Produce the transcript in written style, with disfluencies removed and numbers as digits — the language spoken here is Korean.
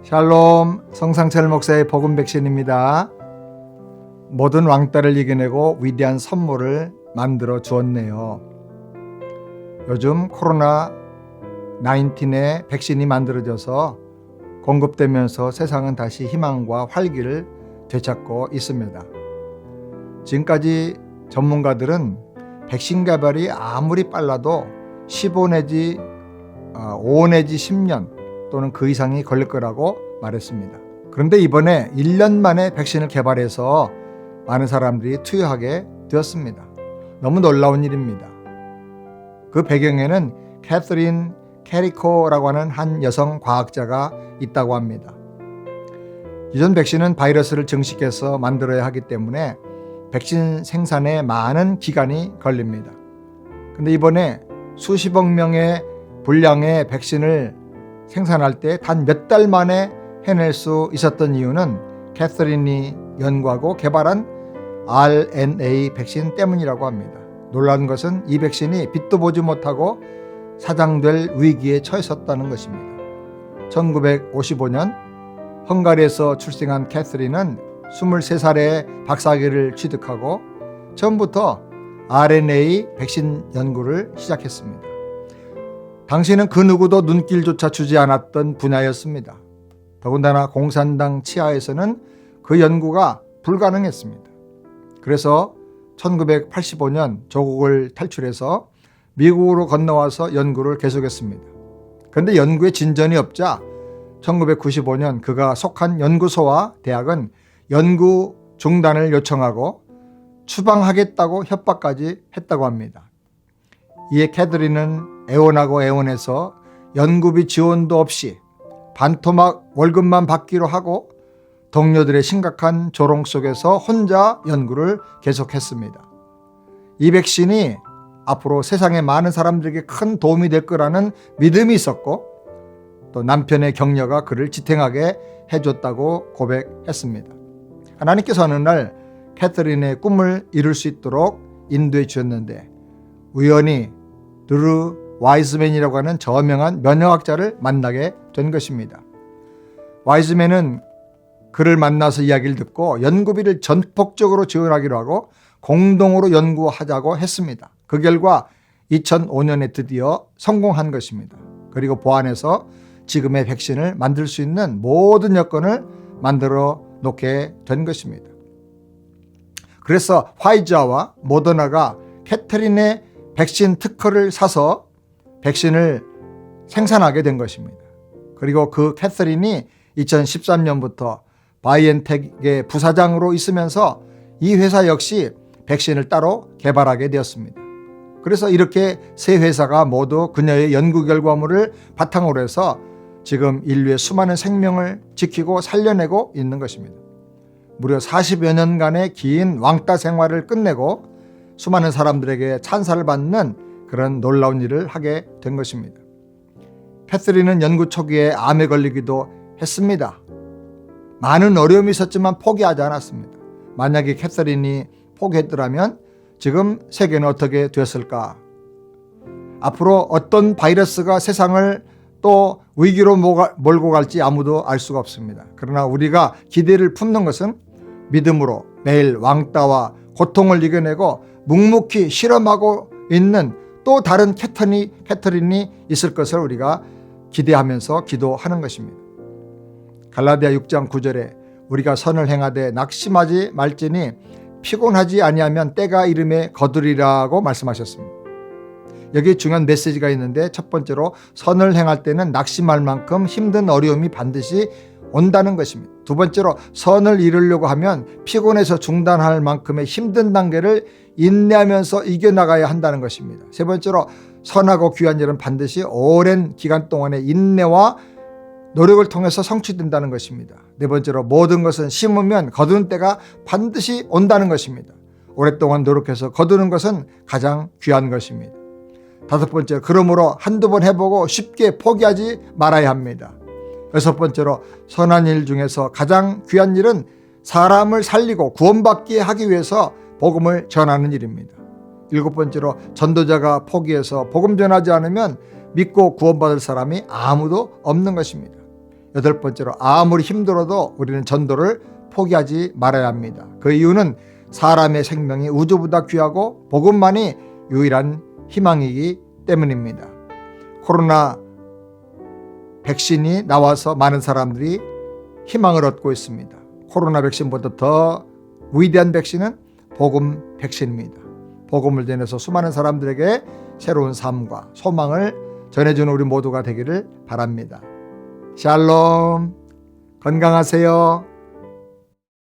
샬롬, 성상철 목사의 복음 백신입니다. 모든 왕따를 이겨내고 위대한 선물을 만들어 주었네요. 요즘 코로나 19의 백신이 만들어져서 공급되면서 세상은 다시 희망과 활기를 되찾고 있습니다. 지금까지 전문가들은 백신 개발이 아무리 빨라도 15 내지 5 내지 10년 또는 그 이상이 걸릴 거라고 말했습니다. 그런데 이번에 1년 만에 백신을 개발해서 많은 사람들이 투여하게 되었습니다. 너무 놀라운 일입니다. 그 배경에는 캐서린 캐리코라고 하는 한 여성 과학자가 있다고 합니다. 기존 백신은 바이러스를 증식해서 만들어야 하기 때문에 백신 생산에 많은 기간이 걸립니다. 그런데 이번에 수십억 명의 분량의 백신을 생산할 때 단 몇 달 만에 해낼 수 있었던 이유는 캐서린이 연구하고 개발한 RNA 백신 때문이라고 합니다. 놀라운 것은 이 백신이 빛도 보지 못하고 사장될 위기에 처했었다는 것입니다. 1955년 헝가리에서 출생한 캐서린은 23살에 박사학위를 취득하고 처음부터 RNA 백신 연구를 시작했습니다. 당시는 그 누구도 눈길조차 주지 않았던 분야였습니다. 더군다나 공산당 치하에서는 그 연구가 불가능했습니다. 그래서 1985년 조국을 탈출해서 미국으로 건너와서 연구를 계속했습니다. 그런데 연구에 진전이 없자 1995년 그가 속한 연구소와 대학은 연구 중단을 요청하고 추방하겠다고 협박까지 했다고 합니다. 이에 캐서린은 애원하고 애원해서 연구비 지원도 없이 반토막 월급만 받기로 하고 동료들의 심각한 조롱 속에서 혼자 연구를 계속했습니다. 이 백신이 앞으로 세상의 많은 사람들에게 큰 도움이 될 거라는 믿음이 있었고 또 남편의 격려가 그를 지탱하게 해줬다고 고백했습니다. 하나님께서 어느 날 캐서린의 꿈을 이룰 수 있도록 인도해 주셨는데 우연히 드루 와이즈맨이라고 하는 저명한 면역학자를 만나게 된 것입니다. 와이즈맨은 그를 만나서 이야기를 듣고 연구비를 전폭적으로 지원하기로 하고 공동으로 연구하자고 했습니다. 그 결과 2005년에 드디어 성공한 것입니다. 그리고 보완해서 지금의 백신을 만들 수 있는 모든 여건을 만들어 놓게 된 것입니다. 그래서 화이자와 모더나가 캐서린의 백신 특허를 사서 백신을 생산하게 된 것입니다. 그리고 그 캐서린이 2013년부터 바이엔텍의 부사장으로 있으면서 이 회사 역시 백신을 따로 개발하게 되었습니다. 그래서 이렇게 세 회사가 모두 그녀의 연구 결과물을 바탕으로 해서 지금 인류의 수많은 생명을 지키고 살려내고 있는 것입니다. 무려 40여 년간의 긴 왕따 생활을 끝내고 수많은 사람들에게 찬사를 받는 그런 놀라운 일을 하게 된 것입니다. 캐서린은 연구 초기에 암에 걸리기도 했습니다. 많은 어려움이 있었지만 포기하지 않았습니다. 만약에 캐서린이 포기했더라면 지금 세계는 어떻게 되었을까? 앞으로 어떤 바이러스가 세상을 또 위기로 몰고 갈지 아무도 알 수가 없습니다. 그러나 우리가 기대를 품는 것은 믿음으로 매일 왕따와 고통을 이겨내고 묵묵히 실험하고 있는 또 다른 캐서린이 있을 것을 우리가 기대하면서 기도하는 것입니다. 갈라디아 6장 9절에 우리가 선을 행하되 낙심하지 말지니 피곤하지 아니하면 때가 이름에 거두리라고 말씀하셨습니다. 여기 중요한 메시지가 있는데 첫 번째로 선을 행할 때는 낙심할 만큼 힘든 어려움이 반드시 온다는 것입니다. 두 번째로 선을 이루려고 하면 피곤해서 중단할 만큼의 힘든 단계를 인내하면서 이겨나가야 한다는 것입니다. 세 번째로 선하고 귀한 일은 반드시 오랜 기간 동안의 인내와 노력을 통해서 성취된다는 것입니다. 네 번째로 모든 것은 심으면 거두는 때가 반드시 온다는 것입니다. 오랫동안 노력해서 거두는 것은 가장 귀한 것입니다. 다섯 번째, 그러므로 한두 번 해보고 쉽게 포기하지 말아야 합니다. 여섯 번째로 선한 일 중에서 가장 귀한 일은 사람을 살리고 구원받게 하기 위해서 복음을 전하는 일입니다. 일곱 번째로 전도자가 포기해서 복음 전하지 않으면 믿고 구원받을 사람이 아무도 없는 것입니다. 여덟 번째로, 아무리 힘들어도 우리는 전도를 포기하지 말아야 합니다. 그 이유는 사람의 생명이 우주보다 귀하고 복음만이 유일한 희망이기 때문입니다. 코로나 백신이 나와서 많은 사람들이 희망을 얻고 있습니다. 코로나 백신보다 더 위대한 백신은 복음 백신입니다. 복음을 전해서 수많은 사람들에게 새로운 삶과 소망을 전해주는 우리 모두가 되기를 바랍니다. 샬롬, 건강하세요.